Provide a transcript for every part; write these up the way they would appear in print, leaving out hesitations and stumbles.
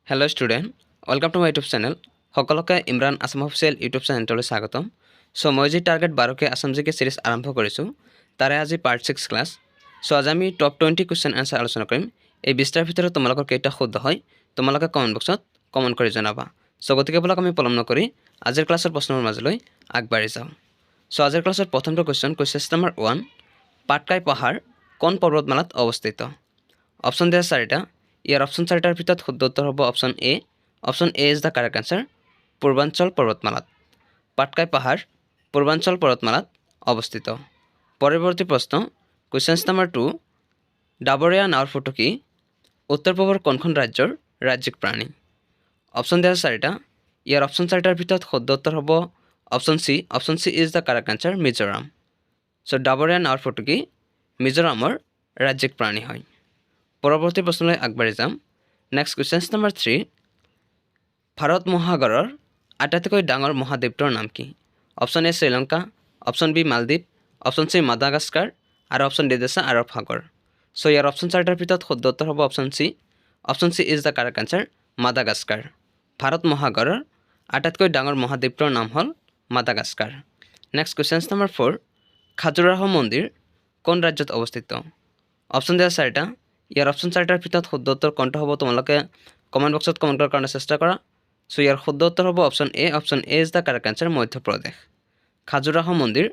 hello' student welcome to my YouTube channel সকলোকে Imran Assam official YouTube চেনেললৈ স্বাগতম মই যি টাৰ্গেট 12কে আছাম জিকে সিৰিজ আৰম্ভ কৰিছোঁ তাৰে আজি পাৰ্ট 6 ক্লাছ আজি আমি টপ 20 কুৱেশ্যন আনসাৰ আলোচনা কৰিম এই 20টাৰ ভিতৰত তোমালোকৰ কেইটা শুদ্ধ হয় তোমালোকে কমেণ্ট বক্সত কমেণ্ট কৰি জনাবা গতিকে বলক আমি পলম নকৰি আজিৰ ক্লাছৰ প্ৰশ্নৰ মাজলৈ আগবাঢ়ি যাওঁ আজিৰ ক্লাছৰ প্ৰথমটো কুৱেশ্যন নম্বৰ 1 পাটকাই পাহাৰ কোন পৰ্বতমালাত অৱস্থিত অপশ্যন দিয়া চাৰিটা ইয়াৰ অপশ্যন চাৰিটাৰ ভিতৰত শুদ্ধ উত্তৰ হ'ব option A is the correct answer পূৰ্বাঞ্চল পৰ্বতমালাত পাটকাই পাহাৰ পূৰ্বাঞ্চল পৰ্বতমালাত অৱস্থিত পৰৱৰ্তী প্ৰশ্ন কুৱেশ্যন নম্বৰ 2 ডাবৰীয়া নাৱৰ ফুটুকী উত্তৰ পূবৰ কোনখন ৰাজ্যৰ ৰাজ্যিক প্ৰাণী অপশ্যন দিয়া চাৰিটা ইয়াৰ অপশ্যন চাৰিটাৰ ভিতৰত শুদ্ধ উত্তৰ হ'ব option C is the correct answer Mizoram ডাবৰীয়া নাৱৰ ফুটুকী মিজোৰামৰ ৰাজ্যিক প্ৰাণী হয় পৰৱৰ্তী প্ৰশ্নলৈ আগবাঢ়ি যাম নেক্সট কুৱেশ্যন নম্বৰ 3 ভাৰত মহাসাগৰৰ আটাইতকৈ ডাঙৰ মহাদ্বীপটোৰ নাম কি option A Sri Lanka option B মালদ্বীপ অপশ্যন চি মাদাগাস্কাৰ আৰু অপশ্যন ডি হৈছে আৰৱ সাগৰ ইয়াৰ অপশ্যন চাৰিটাৰ ভিতৰত শুদ্ধ উত্তৰ হ'ব option C is the correct answer Madagascar Bharat মহাসাগৰৰ আটাইতকৈ ডাঙৰ মহাদ্বীপটোৰ নাম হ'ল Madagascar next question number 4 Khajuraho মন্দিৰ কোন ৰাজ্যত অৱস্থিত অপশ্যন দিয়া চাৰিটা ইয়াৰ অপশ্যন চাৰিটাৰ ভিতৰত শুদ্ধ উত্তৰ কোনটো হ'ব তোমালোকে কমেণ্ট বক্সত কমেণ্ট কৰাৰ কাৰণে চেষ্টা কৰা ইয়াৰ শুদ্ধ উত্তৰ হ'ব option A is the correct answer Madhya Pradesh Khajuraho মন্দিৰ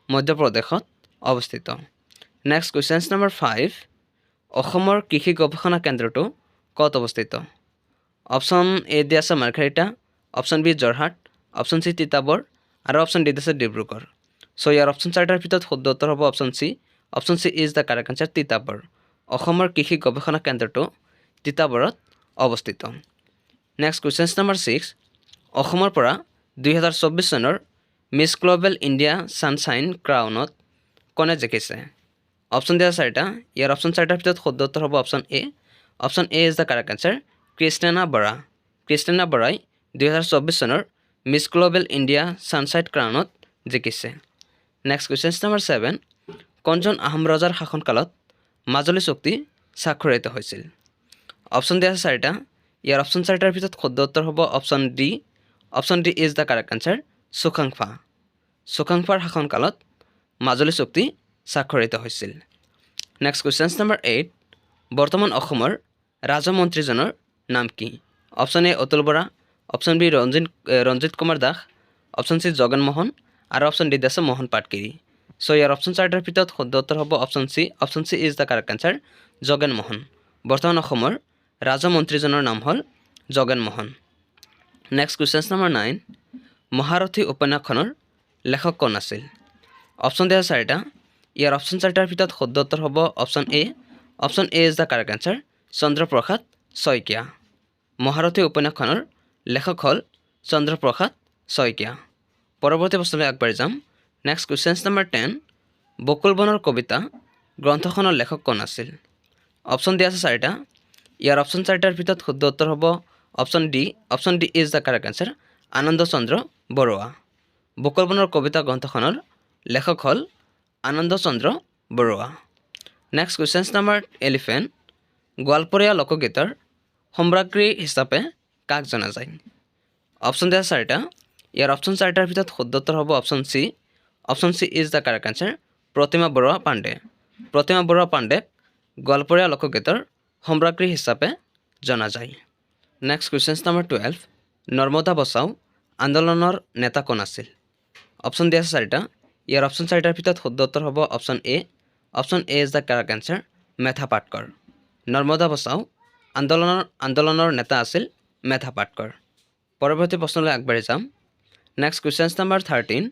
মধ্যপ্ৰদেশত অৱস্থিত নেক্সট কুৱেশ্যন নম্বৰ 5 অসমৰ কৃষি গৱেষণা কেন্দ্ৰটো ক'ত অৱস্থিত অপশ্যন এ দিয়া আছে Margherita option B Jorhat option C Titabar আৰু অপশ্যন ডি আছে ডিব্ৰুগড় ইয়াৰ অপশ্যন চাৰিটাৰ ভিতৰত শুদ্ধ উত্তৰ হ'ব option C is the correct answer Titabar অসমৰ কৃষি গৱেষণা কেন্দ্ৰটো তিতাবৰত অৱস্থিত নেক্সট কুৱেশ্যন নম্বৰ 6 অসমৰ পৰা 2024 চনৰ মিছ গ্ল'বেল ইণ্ডিয়া ছানশ্বাইন ক্ৰাউনত কোনে জিকিছে অপশ্যন দিয়া চাৰিটা ইয়াৰ অপশ্যন চাৰিটাৰ ভিতৰত শুদ্ধ উত্তৰ হ'ব option A is the correct answer Krishna বৰাই 2024 চনৰ মিছ গ্ল'বেল ইণ্ডিয়া ছানশ্বাইন ক্ৰাউনত জিকিছে নেক্সট কুৱেশ্যন নম্বৰ 7 কোনজন আহোম ৰজাৰ শাসনকালত মাজুলী চুক্তি স্বাক্ষৰিত হৈছিল অপশ্যন দিয়া আছে চাৰিটা ইয়াৰ অপশ্যন চাৰিটাৰ ভিতৰত শুদ্ধ উত্তৰ হ'ব option D is the correct answer চুকাংফাৰ শাসনকালত মাজুলী চুক্তি স্বাক্ষৰিত হৈছিল নেক্সট কুৱেশ্যন নম্বৰ 8 বৰ্তমান অসমৰ ৰাজমন্ত্ৰীজনৰ নাম কি option A Atul Bora option B Ranjit Kumar Das option C Jagan Mohan আৰু অপশ্যন ডি আছে মোহন পাটকিৰি ইয়াৰ অপশ্যন চাৰিটাৰ ভিতৰত শুদ্ধ উত্তৰ হ'ব option C is the correct answer Jagan Mohan বৰ্তমান অসমৰ ৰাজমন্ত্ৰীজনৰ নাম হ'ল Jagan Mohan next question number 9 Maharathi উপন্যাসখনৰ লেখক কোন আছিল অপশ্যন দিয়া চাৰিটা ইয়াৰ অপশ্যন চাৰিটাৰ ভিতৰত শুদ্ধ উত্তৰ হ'ব option A is the correct answer Chandraprasad Saikia Maharathi উপন্যাসখনৰ লেখক হ'ল চন্দ্ৰপ্ৰসাদ শইকীয়া পৰৱৰ্তী প্ৰশ্নলৈ আগবাঢ়ি যাম নেক্সট কুৱেশ্যন নম্বৰ 10 বকুল বনৰ কবিতা গ্ৰন্থখনৰ লেখক কোন আছিল অপশ্যন দিয়া আছে চাৰিটা ইয়াৰ অপশ্যন চাৰিটাৰ ভিতৰত শুদ্ধ উত্তৰ হ'ব option D is the correct answer Anand Chandra Barua Bakul Banar Kabita গ্ৰন্থখনৰ লেখক হ'ল Anand Chandra Barua next question number 11 গোৱালপৰীয়া লোকগীতৰ সম্ৰাজ্ঞী হিচাপে কাক জনা যায় অপশ্যন দিয়া চাৰিটা ইয়াৰ অপশ্যন চাৰিটাৰ ভিতৰত শুদ্ধ উত্তৰ হ'ব option C is the correct answer Pratima Barua পাণ্ডেক গোৱালপৰীয়া লোকগীতৰ সম্ৰাজ্ঞী হিচাপে জনা যায় next question number 12 Narmada Bachao আন্দোলনৰ নেতা কোন আছিল অপশ্যন দিয়া আছে চাৰিটা ইয়াৰ অপশ্যন চাৰিটাৰ ভিতৰত শুদ্ধ উত্তৰ হ'ব option A is the correct answer মেধা পাটকৰ নৰ্মদা বচাও আন্দোলনৰ নেতা আছিল মেধা পাটকৰ পৰৱৰ্তী প্ৰশ্নলৈ আগবাঢ়ি যাম নেক্সট কুৱেশ্যন নম্বৰ 13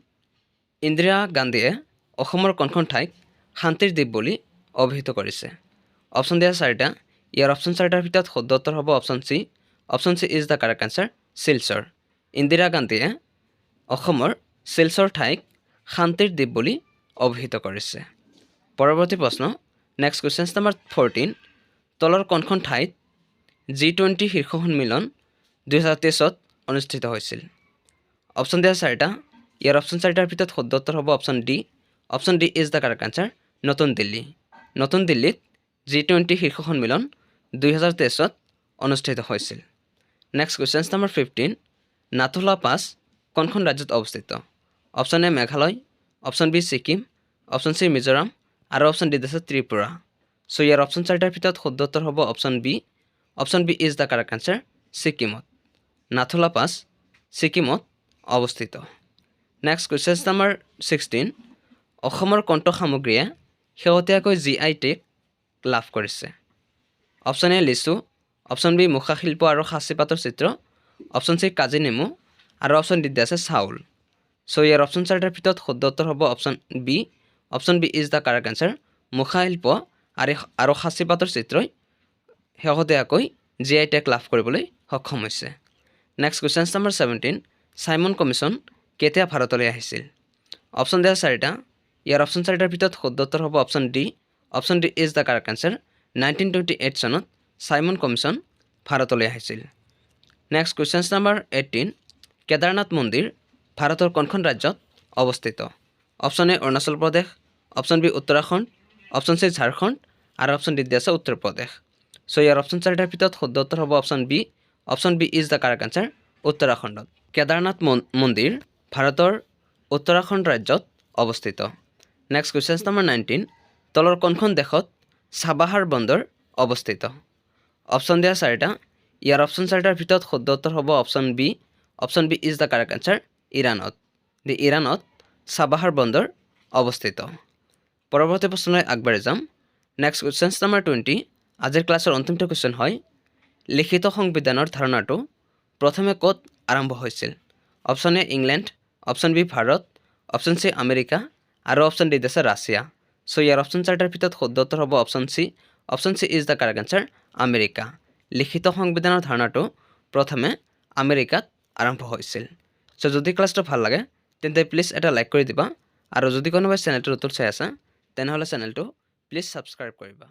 ইন্দিৰা গান্ধীয়ে অসমৰ কোনখন ঠাইক শান্তিৰ দ্বীপ বুলি অভিহিত কৰিছে অপশ্যন দিয়া চাৰিটা ইয়াৰ অপশ্যন চাৰিটাৰ ভিতৰত শুদ্ধ উত্তৰ হ'ব option C is the correct answer Silchar Indira গান্ধীয়ে অসমৰ শিলচৰ ঠাইক শান্তিৰ দ্বীপ বুলি অভিহিত কৰিছে পৰৱৰ্তী প্ৰশ্ন নেক্সট কুৱেশ্যন নম্বৰ 14 তলৰ কোনখন ঠাইত G20 শীৰ্ষ সন্মিলন 2023 অনুষ্ঠিত হৈছিল অপশ্যন দিয়া চাৰিটা ইয়াৰ অপশ্যন চাৰিটাৰ ভিতৰত শুদ্ধ উত্তৰ হ'ব option D is the correct answer নতুন দিল্লীত G20 শীৰ্ষ সন্মিলন 2023 অনুষ্ঠিত হৈছিল next question number 15 Nathula pass কোনখন ৰাজ্যত অৱস্থিত option A Meghalaya option B Sikkim option C Mizoram আৰু অপশ্যন ডি আছে ত্ৰিপুৰা চ' ইয়াৰ অপশ্যন চাৰিটাৰ ভিতৰত শুদ্ধ উত্তৰ হ'ব option B is the correct answer ছিকিমত নাথুলা পাছ ছিকিমত অৱস্থিত নেক্সট কুৱেশ্যন নম্বৰ 16 অসমৰ কণ্ঠ সামগ্ৰীয়ে শেহতীয়াকৈ GI টেগ লাভ কৰিছে অপশ্যন এ লিচু অপশ্যন বি মুখা শিল্প আৰু সাঁচিপাতৰ চিত্ৰ অপশ্যন চি কাজি নেমু আৰু অপশ্যন ডি আছে চাউল চ' ইয়াৰ অপশ্যন চাৰিটাৰ ভিতৰত শুদ্ধ উত্তৰ হ'ব option B is the correct answer মুখা শিল্প আৰু সাঁচিপাতৰ চিত্ৰই শেহতীয়াকৈ GI টেগ লাভ কৰিবলৈ সক্ষম হৈছে next question number 17 Simon commission কেতিয়া ভাৰতলৈ আহিছিল অপশ্যন দিয়া চাৰিটা ইয়াৰ অপশ্যন চাৰিটাৰ ভিতৰত শুদ্ধ উত্তৰ হ'ব option D is the correct answer 1928 চনত চাইমন কমিশ্যন ভাৰতলৈ আহিছিল নেক্সট কুৱেশ্যন নম্বৰ 18 কেদাৰনাথ মন্দিৰ ভাৰতৰ কোনখন ৰাজ্যত অৱস্থিত option A Arunachal Pradesh option B Uttarakhand option C Jharkhand আৰু অপশ্যন ডি আছে উত্তৰ প্ৰদেশ চ' ইয়াৰ অপশ্যন চাৰিটাৰ ভিতৰত শুদ্ধ উত্তৰ হ'ব option B is the correct answer উত্তৰাখণ্ডত কেদাৰনাথ মন্দিৰ ভাৰতৰ উত্তৰাখণ্ড ৰাজ্যত অৱস্থিত নেক্সট কুৱেশ্যন নম্বৰ 19 তলৰ কোনখন দেশত চাবাহাৰ বন্দৰ অৱস্থিত অপশ্যন দিয়া চাৰিটা ইয়াৰ অপশ্যন চাৰিটাৰ ভিতৰত শুদ্ধ উত্তৰ হ'ব option B is the correct answer ইৰাণত ইৰাণত চাবাহাৰ বন্দৰ অৱস্থিত পৰৱৰ্তী প্ৰশ্নলৈ আগবাঢ়ি যাম নেক্সট কুৱেশ্যন নম্বৰ 20 আজিৰ ক্লাছৰ অন্তিমটো কুৱেশ্যন হয় লিখিত সংবিধানৰ ধাৰণাটো প্ৰথমে ক'ত আৰম্ভ হৈছিল option A England option B Bharat option C America আৰু অপশ্যন ডি আছে ৰাছিয়া চ' ইয়াৰ অপশ্যন চাৰিটাৰ ভিতৰত শুদ্ধ উত্তৰ হ'ব option C is the correct answer America লিখিত সংবিধানৰ ধাৰণাটো প্ৰথমে আমেৰিকাত আৰম্ভ হৈছিল চ' যদি ক্লাছটো ভাল লাগে তেন্তে প্লিজ এটা লাইক কৰি দিবা আৰু যদি কোনোবাই চেনেলটো নতুন চাই আছা তেনেহ'লে চেনেলটো প্লিজ ছাবস্ক্ৰাইব কৰিবা